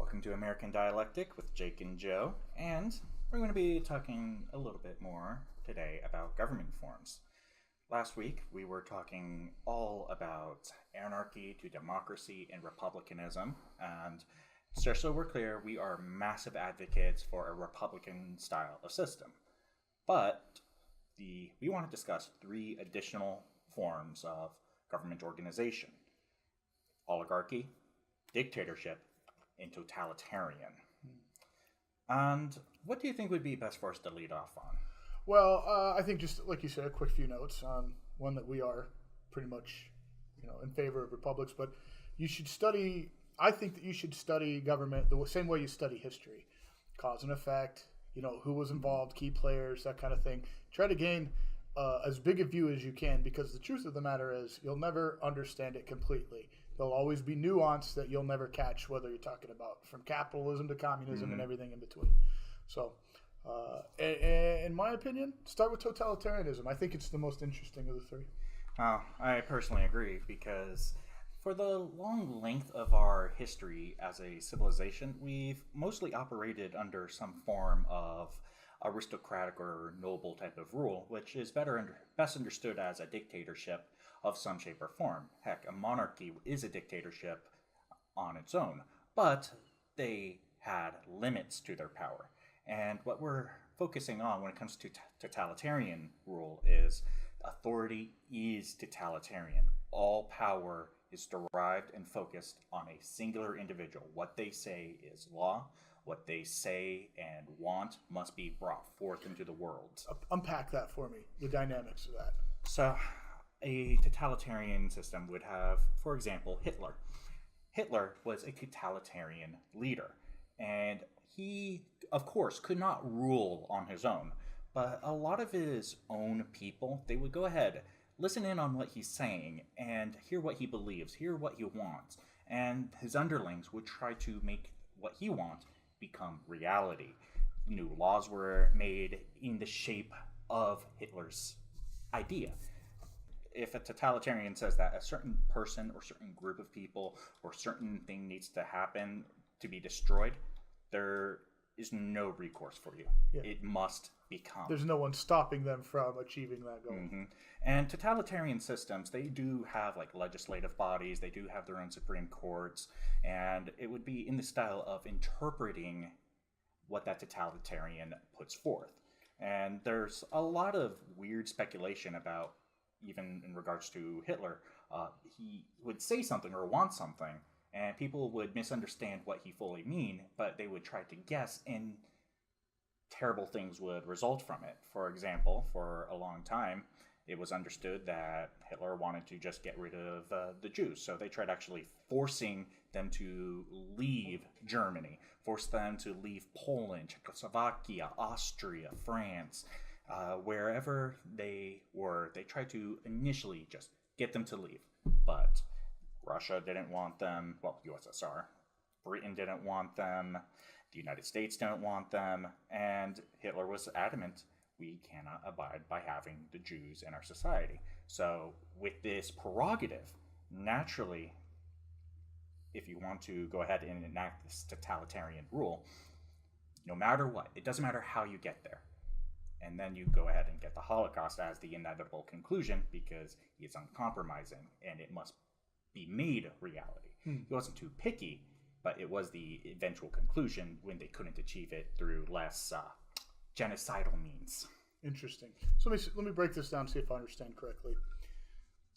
Welcome to American Dialectic with Jake and Joe, and we're going to be talking a little bit more today about government forms. Last week, we were talking all about anarchy to democracy and republicanism, and just so we're clear, we are massive advocates for a republican style of system. But we want to discuss three additional forms of government organization: oligarchy, dictatorship, and totalitarian. And what do you think would be best for us to lead off on? Well, I think just like you said, a quick few notes on one that we are pretty much, in favor of republics. But you should study. I think that you should study government the same way you study history, cause and effect. Who was involved, key players, that kind of thing. Try to gain as big a view as you can, because the truth of the matter is you'll never understand it completely. There'll always be nuance that you'll never catch, whether you're talking about from capitalism to communism and everything in between. So, in my opinion, start with totalitarianism. I think it's the most interesting of the three. I personally agree, because for the long length of our history as a civilization, we've mostly operated under some form of aristocratic or noble type of rule, which is best understood as a dictatorship of some shape or form. Heck, a monarchy is a dictatorship on its own, but they had limits to their power. And what we're focusing on when it comes to totalitarian rule is authority is totalitarian. All power is derived and focused on a singular individual. What they say is law. What they say and want must be brought forth into the world. Unpack that for me, the dynamics of that. So, a totalitarian system would have, for example, Hitler. Hitler was a totalitarian leader, and he, of course, could not rule on his own, but a lot of his own people, they would go ahead, listen in on what he's saying, and hear what he believes, hear what he wants, and his underlings would try to make what he wants become reality. New laws were made in the shape of Hitler's idea. If a totalitarian says that a certain person or certain group of people or certain thing needs to happen to be destroyed, there is no recourse for you. Yeah. It must become. There's no one stopping them from achieving that goal. Mm-hmm. And totalitarian systems, they do have like legislative bodies, they do have their own Supreme Courts, and it would be in the style of interpreting what that totalitarian puts forth. And there's a lot of weird speculation about, even in regards to Hitler, he would say something or want something, and people would misunderstand what he fully mean, but they would try to guess, and terrible things would result from it. For example, for a long time, it was understood that Hitler wanted to just get rid of the Jews, so they tried actually forcing them to leave Germany, force them to leave Poland, Czechoslovakia, Austria, France, wherever they were. They tried to initially just get them to leave, but Russia didn't want them. Well, USSR. Britain didn't want them. The United States didn't want them. And Hitler was adamant, we cannot abide by having the Jews in our society. So with this prerogative, naturally, if you want to go ahead and enact this totalitarian rule, no matter what, it doesn't matter how you get there. And then you go ahead and get the Holocaust as the inevitable conclusion, because it's uncompromising and it must be made reality. He wasn't too picky, but it was the eventual conclusion when they couldn't achieve it through less genocidal means. Interesting. So let me break this down, see if I understand correctly.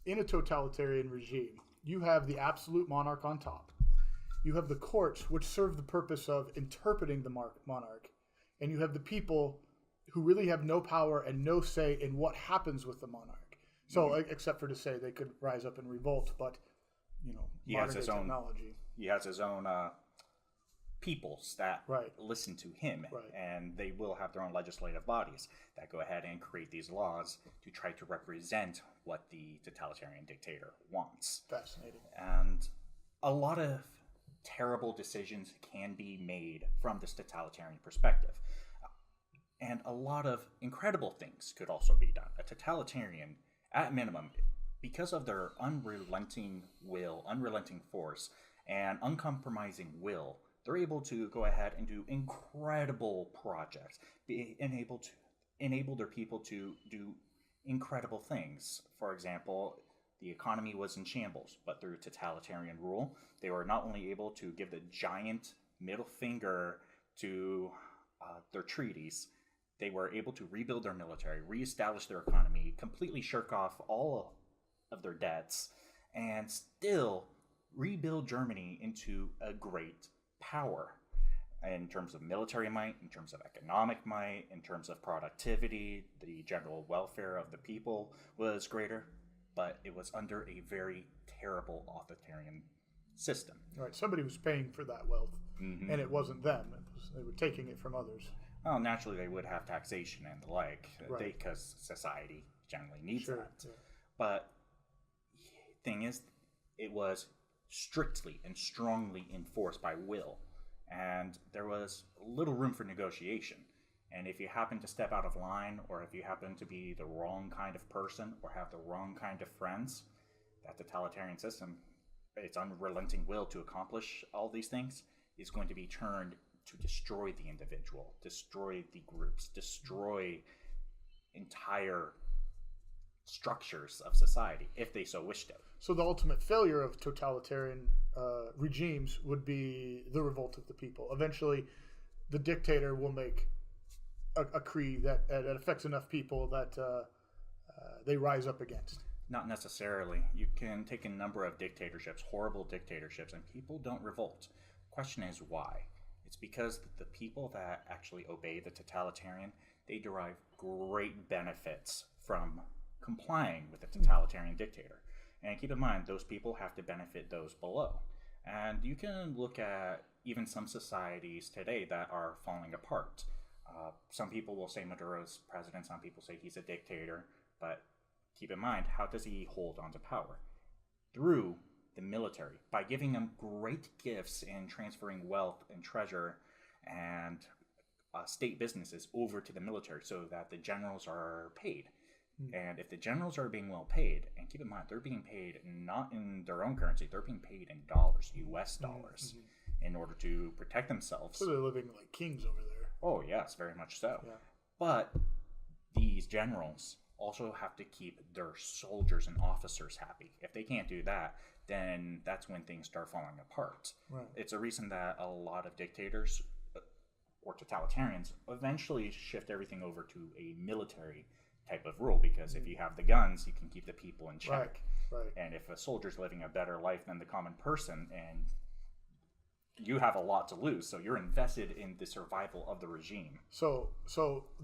In a totalitarian regime, you have the absolute monarch on top. You have the courts, which serve the purpose of interpreting the monarch. And you have the people who really have no power and no say in what happens with the monarch. So, except for to say they could rise up and revolt, but, he has his technology. He has his own peoples that listen to him, and they will have their own legislative bodies that go ahead and create these laws to try to represent what the totalitarian dictator wants. Fascinating. And a lot of terrible decisions can be made from this totalitarian perspective. And a lot of incredible things could also be done. A totalitarian, at minimum, because of their unrelenting will, unrelenting force, and uncompromising will they're able to go ahead and do incredible projects, enable their people to do incredible things. For example, the economy was in shambles, but through totalitarian rule, they were not only able to give the giant middle finger to their treaties, they were able to rebuild their military, reestablish their economy, completely shirk off all of their debts, and still rebuild Germany into a great power in terms of military might, in terms of economic might, in terms of productivity. The general welfare of the people was greater, but it was under a very terrible authoritarian system. Right. Somebody was paying for that wealth, and it wasn't them. They were taking it from others. Well, naturally, they would have taxation and the like, Right. because society generally needs Sure. that. Yeah. But thing is, it was strictly and strongly enforced by will, and there was little room for negotiation. And if you happen to step out of line, or if you happen to be the wrong kind of person, or have the wrong kind of friends, that totalitarian system, its unrelenting will to accomplish all these things, is going to be turned to destroy the individual, destroy the groups, destroy entire structures of society, if they so wished it. So the ultimate failure of totalitarian regimes would be the revolt of the people. Eventually, the dictator will make a decree that affects enough people that they rise up against. Not necessarily. You can take a number of dictatorships, horrible dictatorships, and people don't revolt. The question is why? It's because the people that actually obey the totalitarian, they derive great benefits from complying with the totalitarian dictator. And keep in mind, those people have to benefit those below. And you can look at even some societies today that are falling apart. Some people will say Maduro's president, some people say he's a dictator, but keep in mind, how does he hold on to power? Through the military, by giving them great gifts and transferring wealth and treasure and state businesses over to the military so that the generals are paid. And if the generals are being well paid, and keep in mind, they're being paid not in their own currency, they're being paid in dollars, US dollars, in order to protect themselves. So they're living like kings over there. Oh, yes, very much so. Yeah. But these generals also have to keep their soldiers and officers happy. If they can't do that, then that's when things start falling apart. Right. It's a reason that a lot of dictators or totalitarians eventually shift everything over to a military type of rule, because if you have the guns, you can keep the people in check. Right. And if a soldier's living a better life than the common person, and you have a lot to lose, so you're invested in the survival of the regime. So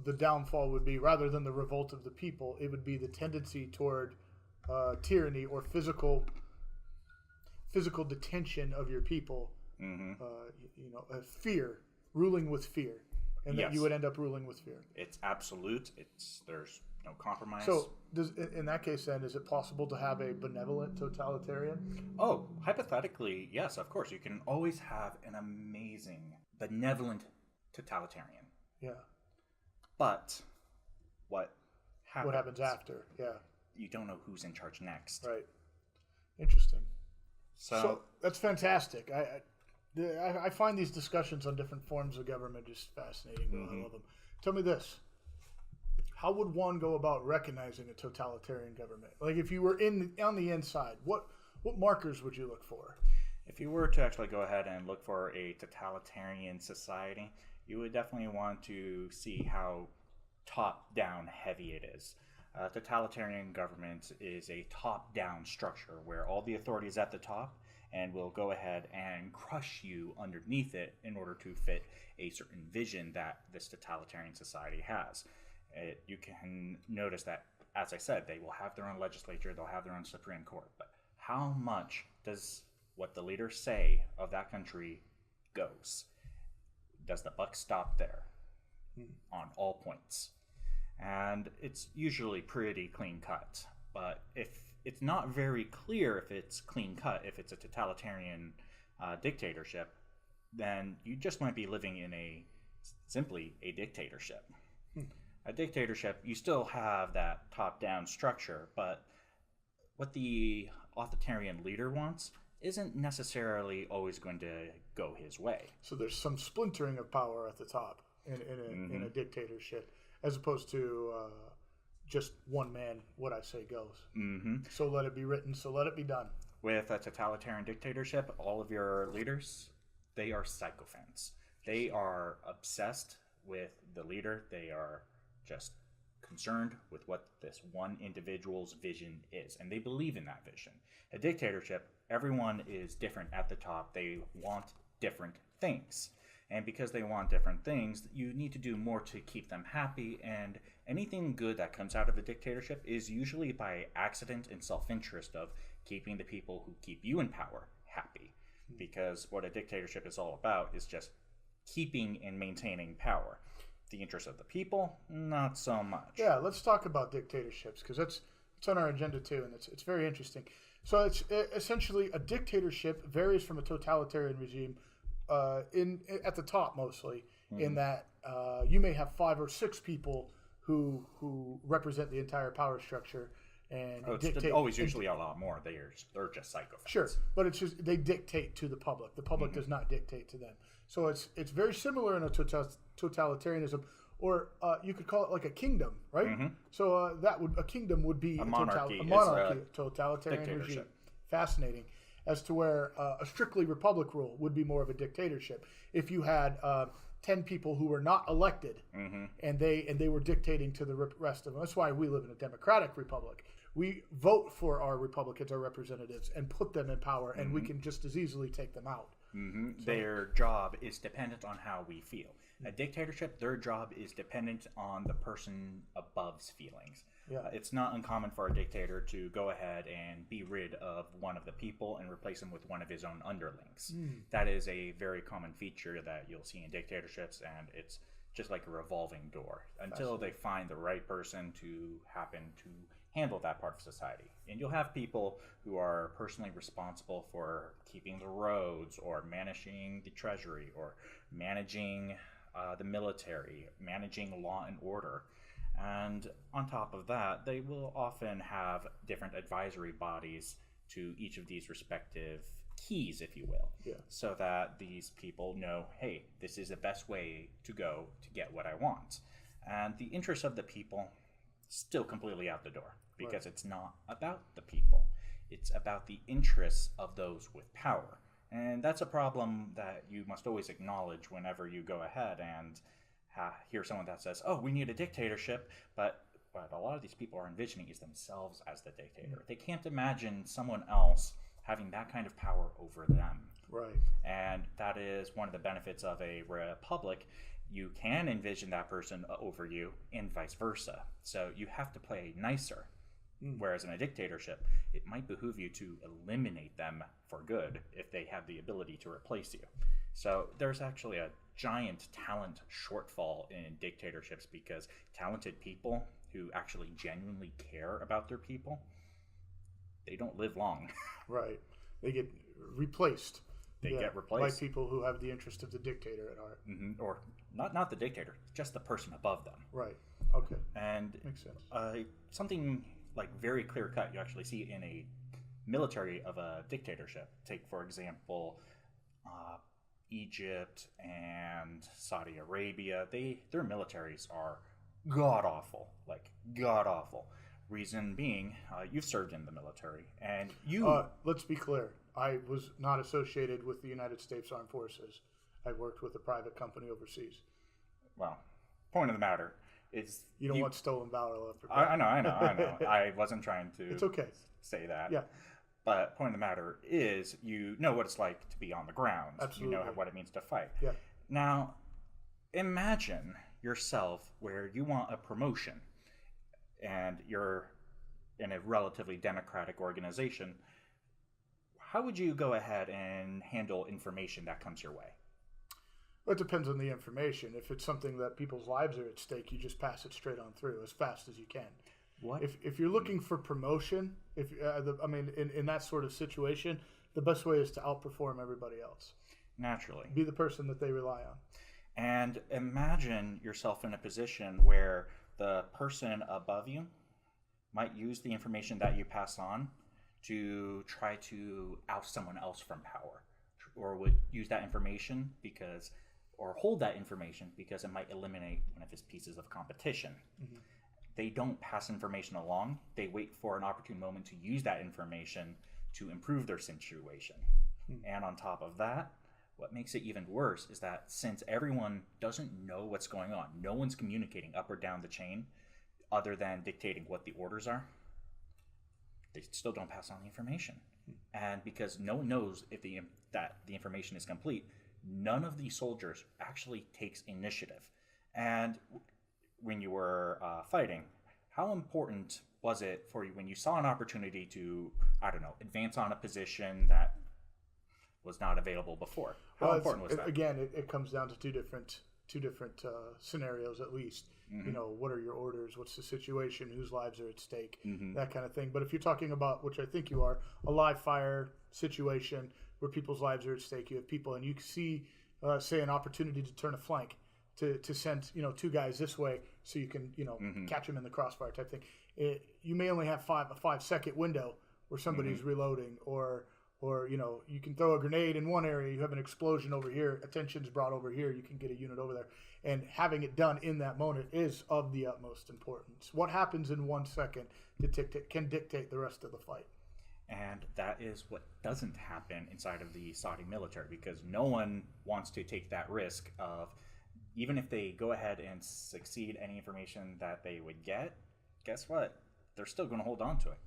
the downfall would be, rather than the revolt of the people, it would be the tendency toward tyranny or physical detention of your people. Fear, ruling with fear, and that you would end up ruling with fear. It's absolute. There's no compromise. So, in that case, then, is it possible to have a benevolent totalitarian? Oh, hypothetically, yes, of course. You can always have an amazing, benevolent totalitarian. Yeah. But what happens after? Yeah. You don't know who's in charge next. Right. Interesting. So that's fantastic. I find these discussions on different forms of government just fascinating. I love them. Tell me this. How would one go about recognizing a totalitarian government? Like, if you were on the inside, what markers would you look for? If you were to actually go ahead and look for a totalitarian society, you would definitely want to see how top-down heavy it is. Totalitarian government is a top-down structure where all the authority is at the top and will go ahead and crush you underneath it in order to fit a certain vision that this totalitarian society has. You can notice that, as I said, they will have their own legislature, they'll have their own Supreme Court, but how much does what the leaders say of that country goes? Does the buck stop there on all points? And it's usually pretty clean cut, but if it's not very clear if it's clean cut, if it's a totalitarian dictatorship, then you just might be living in simply a dictatorship. A dictatorship, you still have that top-down structure, but what the authoritarian leader wants isn't necessarily always going to go his way. So there's some splintering of power at the top in a dictatorship, as opposed to just one man, what I say goes. So let it be written, so let it be done. With a totalitarian dictatorship, all of your leaders, they are sycophants. They are obsessed with the leader. They are just concerned with what this one individual's vision is, and they believe in that vision. A dictatorship, everyone is different at the top. They want different things. And because they want different things, you need to do more to keep them happy, and anything good that comes out of a dictatorship is usually by accident and self-interest of keeping the people who keep you in power happy. Because what a dictatorship is all about is just keeping and maintaining power. The interest of the people, not so much. Yeah, let's talk about dictatorships, because it's on our agenda too, and it's very interesting. So it's essentially a dictatorship varies from a totalitarian regime at the top mostly, in that you may have 5 or 6 people who represent the entire power structure and it's always usually a lot more. They're just psychopaths. Sure, but it's just they dictate to the public. The public does not dictate to them. So it's very similar in a totalitarianism, or you could call it like a kingdom, right? So a kingdom would be a monarchy, totalitarian regime. Fascinating. As to where a strictly republic rule would be more of a dictatorship. If you had 10 people who were not elected, and they were dictating to the rest of them. That's why we live in a democratic republic. We vote for our Republicans, our representatives, and put them in power, and we can just as easily take them out. So, their job is dependent on how we feel. A dictatorship, their job is dependent on the person above's feelings. Yeah. It's not uncommon for a dictator to go ahead and be rid of one of the people and replace him with one of his own underlings. That is a very common feature that you'll see in dictatorships, and it's just like a revolving door until they find the right person to happen to handle that part of society. And you'll have people who are personally responsible for keeping the roads, or managing the treasury, or managing the military, managing law and order. And on top of that, they will often have different advisory bodies to each of these respective keys, if you will, so that these people know, hey, this is the best way to go to get what I want. And the interests of the people still completely out the door, because it's not about the people. It's about the interests of those with power. And that's a problem that you must always acknowledge whenever you go ahead and hear someone that says, oh, we need a dictatorship, but what a lot of these people are envisioning is themselves as the dictator. They can't imagine someone else having that kind of power over them. Right. And that is one of the benefits of a republic. You can envision that person over you, and vice versa. So you have to play nicer. Whereas in a dictatorship, it might behoove you to eliminate them for good if they have the ability to replace you. So there's actually a giant talent shortfall in dictatorships, because talented people who actually genuinely care about their people, they don't live long. Right. They get replaced. They get replaced by people who have the interest of the dictator at heart. Or not the dictator, just the person above them. Right. Okay. And makes sense. Something like very clear cut you actually see in a military of a dictatorship. Take, for example, Egypt and Saudi Arabia. Their militaries are god awful. Reason being, you've served in the military, and you... let's be clear. I was not associated with the United States Armed Forces. I worked with a private company overseas. Well, point of the matter is... You don't want stolen valor left. I know. I wasn't trying to it's okay. say that. Yeah. But point of the matter is, you know what it's like to be on the ground. Absolutely. You know what it means to fight. Yeah. Now, imagine yourself where you want a promotion, and you're in a relatively democratic organization. How would you go ahead and handle information that comes your way? Well, it depends on the information. If it's something that people's lives are at stake, you just pass it straight on through as fast as you can. What? If you're looking for promotion, in that sort of situation, the best way is to outperform everybody else. Naturally. Be the person that they rely on. And imagine yourself in a position where the person above you might use the information that you pass on to try to oust someone else from power, or would use that information because, or hold that information because it might eliminate one of his pieces of competition. They don't pass information along. They wait for an opportune moment to use that information to improve their situation. And on top of that, what makes it even worse is that since everyone doesn't know what's going on, no one's communicating up or down the chain other than dictating what the orders are, they still don't pass on the information. And because no one knows if that the information is complete, none of these soldiers actually takes initiative. And when you were fighting, how important was it for you when you saw an opportunity to, I don't know, advance on a position that was not available before? How important was that? Again, it comes down to two different scenarios at least. You know, what are your orders? What's the situation? Whose lives are at stake? That kind of thing. But if you're talking about, which I think you are, a live fire situation where people's lives are at stake, you have people, and you see, say, an opportunity to turn a flank, to send, you know, two guys this way so you can, you know, catch them in the crossfire type thing. You may only have a 5-second window where somebody's reloading, or you know, you can throw a grenade in one area, you have an explosion over here, attention's brought over here, you can get a unit over there. And having it done in that moment is of the utmost importance. What happens in 1 second can dictate the rest of the fight. And that is what doesn't happen inside of the Saudi military, because no one wants to take that risk of, even if they go ahead and succeed any information that they would get, guess what? They're still going to hold on to it.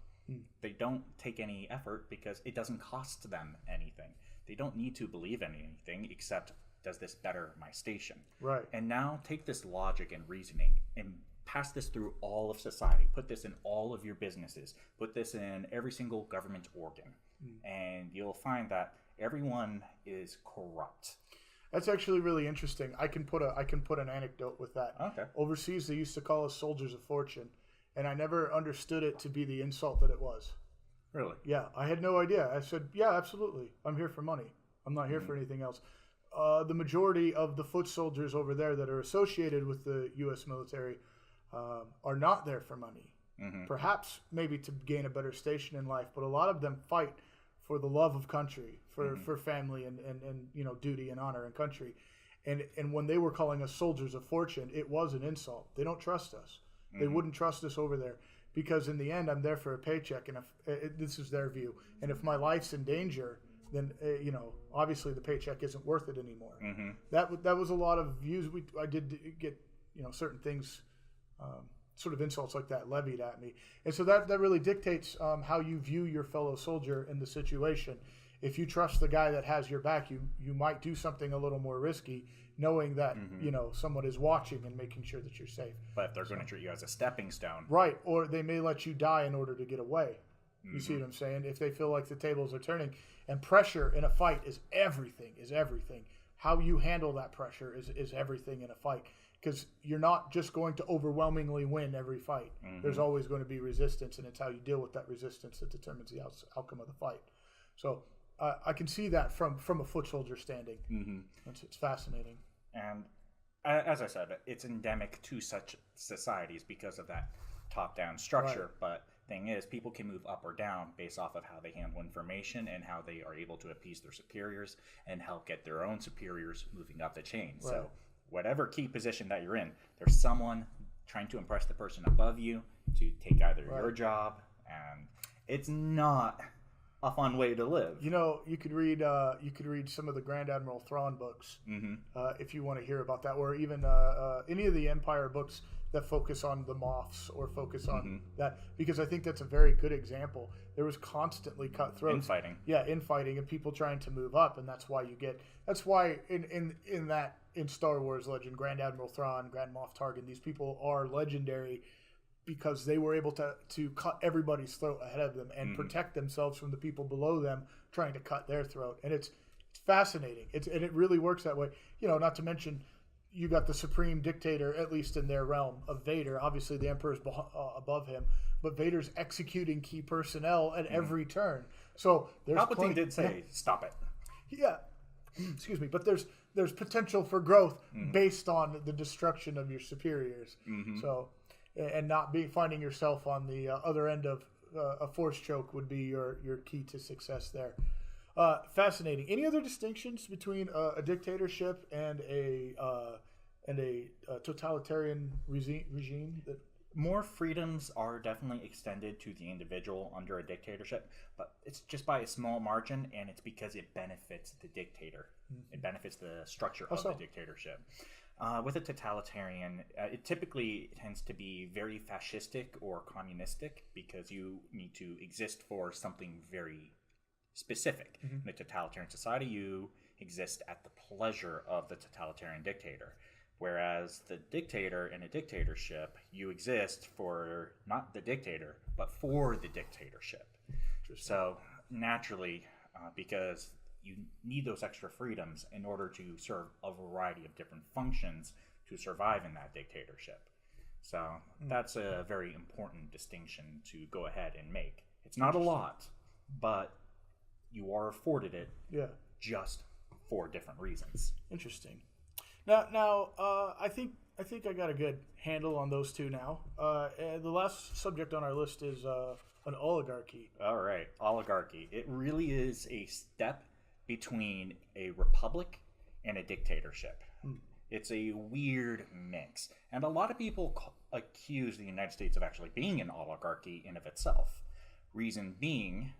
They don't take any effort because it doesn't cost them anything. They don't need to believe in anything except, does this better my station? Right. And now take this logic and reasoning and pass this through all of society. Put this in all of your businesses. Put this in every single government organ. And you'll find that everyone is corrupt. That's actually really interesting. I can put an anecdote with that. Okay. Overseas, they used to call us soldiers of fortune, and I never understood it to be the insult that it was. Really? Yeah, I had no idea. I said, yeah, absolutely. I'm here for money. I'm not here for anything else. The majority of the foot soldiers over there that are associated with the U.S. military are not there for money. Perhaps maybe to gain a better station in life, but a lot of them fight for the love of country, for family and you know, duty and honor and country. And when they were calling us soldiers of fortune, it was an insult. They don't trust us. They wouldn't trust us over there, because in the end, I'm there for a paycheck, and if this is their view, and if my life's in danger, then you know, obviously the paycheck isn't worth it anymore. That was a lot of views. I did get, you know, certain things, sort of insults like that levied at me, and so that really dictates how you view your fellow soldier in the situation. If you trust the guy that has your back, you might do something a little more risky, knowing that you know, someone is watching and making sure that you're safe. But if they're going to treat you as a stepping stone, right? Or they may let you die in order to get away. You see what I'm saying? If they feel like the tables are turning, and pressure in a fight is everything. How you handle that pressure is everything in a fight, because you're not just going to overwhelmingly win every fight. There's always going to be resistance, and it's how you deal with that resistance that determines the outcome of the fight. So I can see that from a foot soldier standing. It's fascinating. And as I said, it's endemic to such societies because of that top-down structure. Right. But thing is, people can move up or down based off of how they handle information and how they are able to appease their superiors and help get their own superiors moving up the chain. Right. So whatever key position that you're in, there's someone trying to impress the person above you to take either your job, and it's not a fun way to live. You know, you could read some of the Grand Admiral Thrawn books if you want to hear about that, or even any of the Empire books that focus on the Moths or focus on that, because I think that's a very good example. There was constantly cutthroats, infighting, and people trying to move up, and that's why in Star Wars legend, Grand Admiral Thrawn, Grand Moff Tarkin, these people are legendary, because they were able to cut everybody's throat ahead of them and protect themselves from the people below them trying to cut their throat. And it's fascinating. And it really works that way. You know, not to mention, you got the supreme dictator, at least in their realm, of Vader. Obviously, the Emperor's above him, but Vader's executing key personnel at every turn. So Palpatine did say, "Stop it." Yeah, excuse me. But there's potential for growth based on the destruction of your superiors. So. And not finding yourself on the other end of a force choke would be your key to success there. Fascinating. Any other distinctions between a dictatorship and a totalitarian regime? That more freedoms are definitely extended to the individual under a dictatorship, but it's just by a small margin, and it's because it benefits the dictator. Mm-hmm. It benefits the structure of the dictatorship. With a totalitarian, it typically tends to be very fascistic or communistic because you need to exist for something very specific. Mm-hmm. In a totalitarian society, you exist at the pleasure of the totalitarian dictator. Whereas the dictator in a dictatorship, you exist for not the dictator, but for the dictatorship. So naturally, because you need those extra freedoms in order to serve a variety of different functions to survive in that dictatorship. So that's a very important distinction to go ahead and make. It's not a lot, but you are afforded it just for different reasons. Interesting. Now, I think I got a good handle on those two now. The last subject on our list is an oligarchy. All right, oligarchy. It really is a step between a republic and a dictatorship. It's a weird mix, and a lot of people accuse the United States of actually being an oligarchy in of itself. Reason being,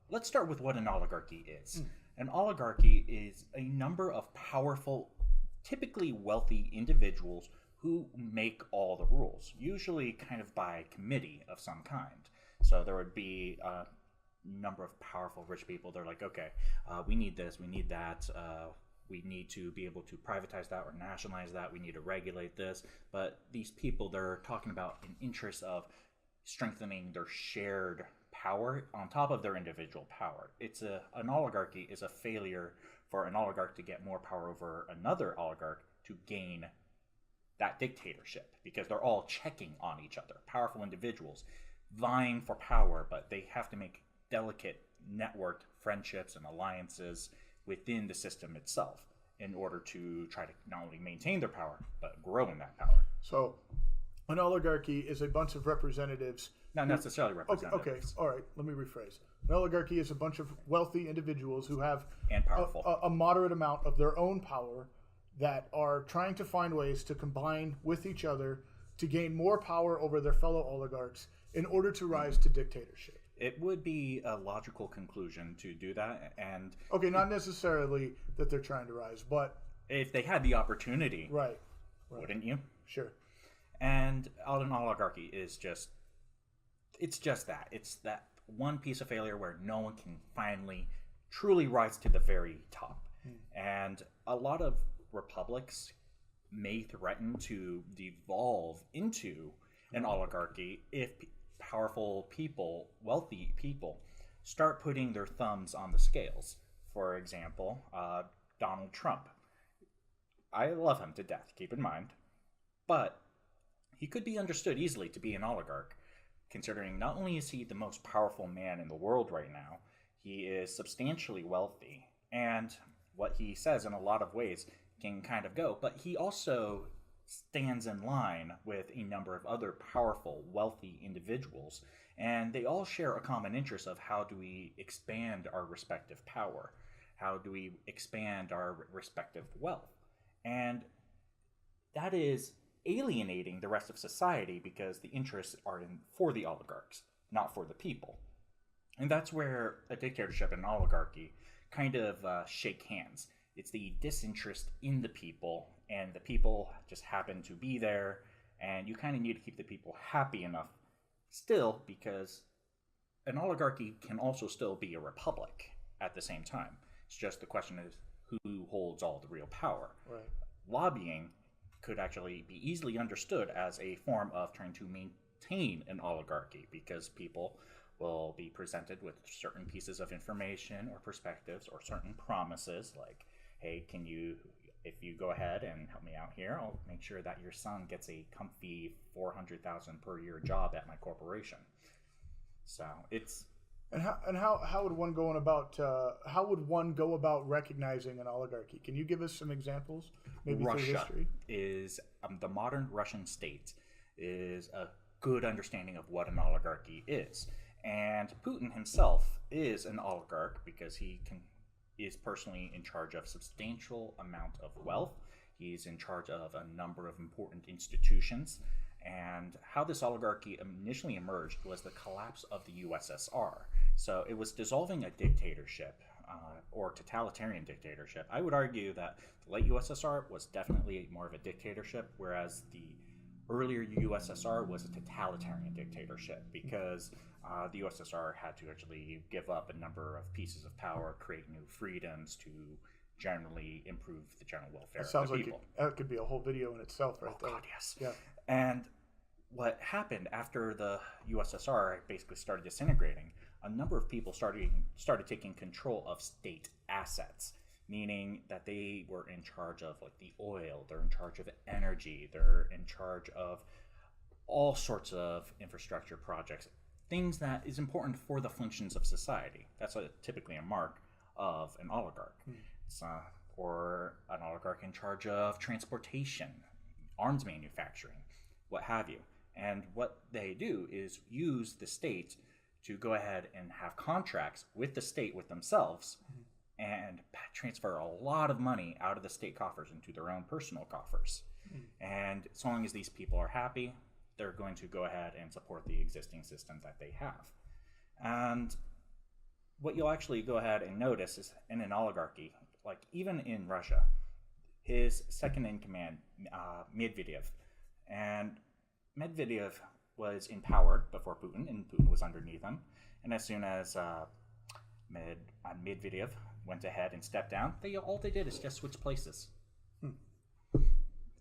let's start with what an oligarchy is. An oligarchy is a number of powerful, typically wealthy individuals who make all the rules, usually kind of by committee of some kind. So there would be a number of powerful rich people. They're like, okay, we need this, we need that, we need to be able to privatize that or nationalize that, we need to regulate this. But these people, they're talking about an interest of strengthening their shared power on top of their individual power. An oligarchy is a failure for an oligarch to get more power over another oligarch to gain that dictatorship, because they're all checking on each other. Powerful individuals vying for power, but they have to make delicate networked friendships and alliances within the system itself in order to try to not only maintain their power, but grow in that power. So an oligarchy is a bunch of representatives. Not necessarily representatives. Okay, all right, let me rephrase. An oligarchy is a bunch of wealthy individuals who have and powerful. A moderate amount of their own power that are trying to find ways to combine with each other to gain more power over their fellow oligarchs in order to rise to dictatorship. It would be a logical conclusion to do that, and okay, not necessarily that they're trying to rise, but if they had the opportunity, right. Wouldn't you? Sure. And an oligarchy is it's just that. It's that one piece of failure where no one can finally truly rise to the very top. And a lot of republics may threaten to devolve into an oligarchy if powerful people, wealthy people, start putting their thumbs on the scales. For example, Donald Trump. I love him to death, keep in mind. But he could be understood easily to be an oligarch, considering not only is he the most powerful man in the world right now, he is substantially wealthy. And what he says in a lot of ways can kind of go, but he also stands in line with a number of other powerful, wealthy individuals, and they all share a common interest of how do we expand our respective power? How do we expand our respective wealth? And that is alienating the rest of society because the interests are for the oligarchs, not for the people. And that's where a dictatorship and an oligarchy kind of shake hands. It's the disinterest in the people, and the people just happen to be there, and you kind of need to keep the people happy enough still, because an oligarchy can also still be a republic at the same time. It's just the question is who holds all the real power. Right. Lobbying could actually be easily understood as a form of trying to maintain an oligarchy, because people will be presented with certain pieces of information or perspectives or certain promises like, hey, if you go ahead and help me out here, I'll make sure that your son gets a comfy $400,000 per year job at my corporation. So it's and how would one go about recognizing an oligarchy? Can you give us some examples? Maybe Russia through history. is the modern Russian state is a good understanding of what an oligarchy is. And Putin himself is an oligarch because is personally in charge of substantial amount of wealth. He's in charge of a number of important institutions. And how this oligarchy initially emerged was the collapse of the USSR. So it was dissolving a dictatorship, or totalitarian dictatorship. I would argue that the late USSR was definitely more of a dictatorship, whereas the earlier USSR was a totalitarian dictatorship, because the USSR had to actually give up a number of pieces of power, create new freedoms to generally improve the general welfare of the people. That could be a whole video in itself, right there. Oh God, yes. Yeah. And what happened after the USSR basically started disintegrating, a number of people started taking control of state assets, meaning that they were in charge of like the oil, they're in charge of energy, they're in charge of all sorts of infrastructure projects, things that is important for the functions of society. That's typically a mark of an oligarch. It's, or an oligarch in charge of transportation, arms manufacturing, what have you. And what they do is use the state to go ahead and have contracts with the state, with themselves, and transfer a lot of money out of the state coffers into their own personal coffers. And as long as these people are happy, they're going to go ahead and support the existing systems that they have. And what you'll actually go ahead and notice is in an oligarchy, like even in Russia, his second in command, Medvedev, and Medvedev was empowered before Putin, and Putin was underneath him. And as soon as Medvedev went ahead and stepped down, all they did is just switch places.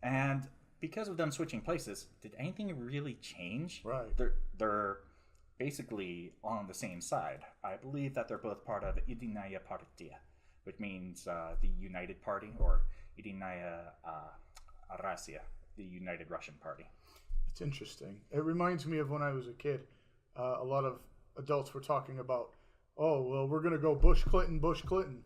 And because of them switching places, did anything really change? Right. They're basically on the same side. I believe that they're both part of Единая партия, which means the United Party, or Единая Россия, the United Russian Party. It's interesting. It reminds me of when I was a kid. A lot of adults were talking about, oh, well, we're going to go Bush, Clinton, Bush, Clinton.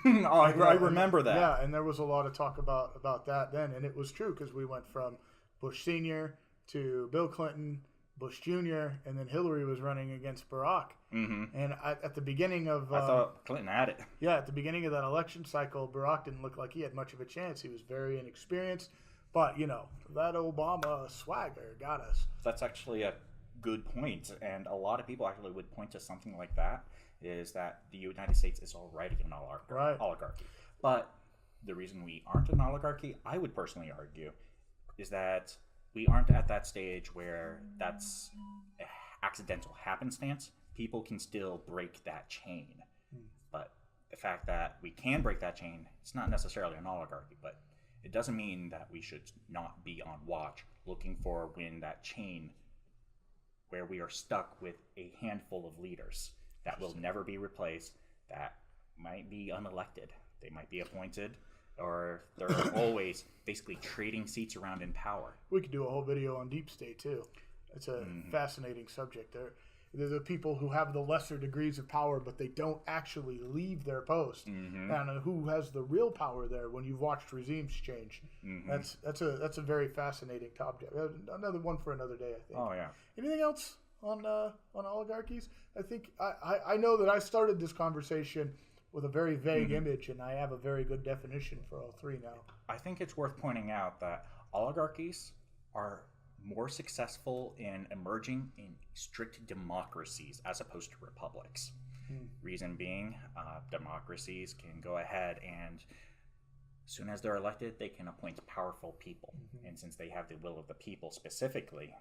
Oh, I remember that. Yeah, and there was a lot of talk about that then, and it was true because we went from Bush Sr. to Bill Clinton, Bush Jr., and then Hillary was running against Barack. And at the beginning of... I thought Clinton had it. Yeah, at the beginning of that election cycle, Barack didn't look like he had much of a chance. He was very inexperienced. But, you know, that Obama swagger got us. That's actually a good point. And a lot of people actually would point to something like that, is that the United States is already an oligarchy. But the reason we aren't an oligarchy, I would personally argue, is that we aren't at that stage where that's an accidental happenstance. People can still break that chain. But the fact that we can break that chain, it's not necessarily an oligarchy, but it doesn't mean that we should not be on watch looking for when that chain where we are stuck with a handful of leaders that will never be replaced, that might be unelected. They might be appointed, or they're always basically trading seats around in power. We could do a whole video on deep state, too. It's a fascinating subject. They're the people who have the lesser degrees of power, but they don't actually leave their post. And who has the real power there when you've watched regimes change. That's a very fascinating topic. Another one for another day, I think. Oh, yeah. Anything else on oligarchies? I think I know that I started this conversation with a very vague image, and I have a very good definition for all three now. I think it's worth pointing out that oligarchies are more successful in emerging in strict democracies as opposed to republics. Reason being, democracies can go ahead and as soon as they're elected, they can appoint powerful people. And since they have the will of the people specifically,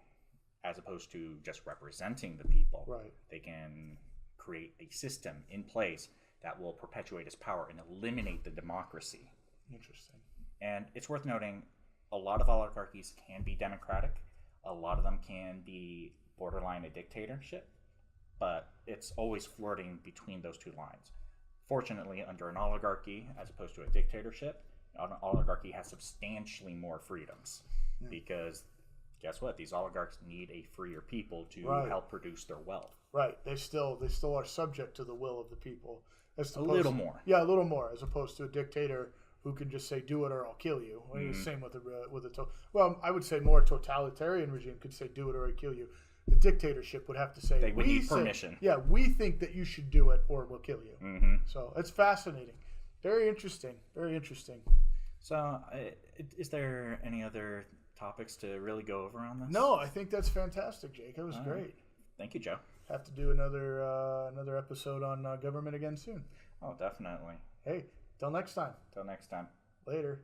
as opposed to just representing the people, they can create a system in place that will perpetuate its power and eliminate the democracy. Interesting. And it's worth noting, a lot of oligarchies can be democratic. A lot of them can be borderline a dictatorship, but it's always flirting between those two lines. Fortunately, under an oligarchy, as opposed to a dictatorship, an oligarchy has substantially more freedoms because guess what? These oligarchs need a freer people to help produce their wealth. Right. They still are subject to the will of the people. A little more. Yeah, a little more, as opposed to a dictator who can just say, do it or I'll kill you. Same with well, I would say more totalitarian regime could say, do it or I kill you. The dictatorship would have to say, they would need permission. Yeah, we think that you should do it or we'll kill you. Mm-hmm. So it's fascinating. Very interesting. Very interesting. So is there any other topics to really go over on this? No, I think that's fantastic, Jake. That was great. Thank you, Joe. Have to do another episode on government again soon. Oh, definitely. Hey, till next time. Till next time. Later.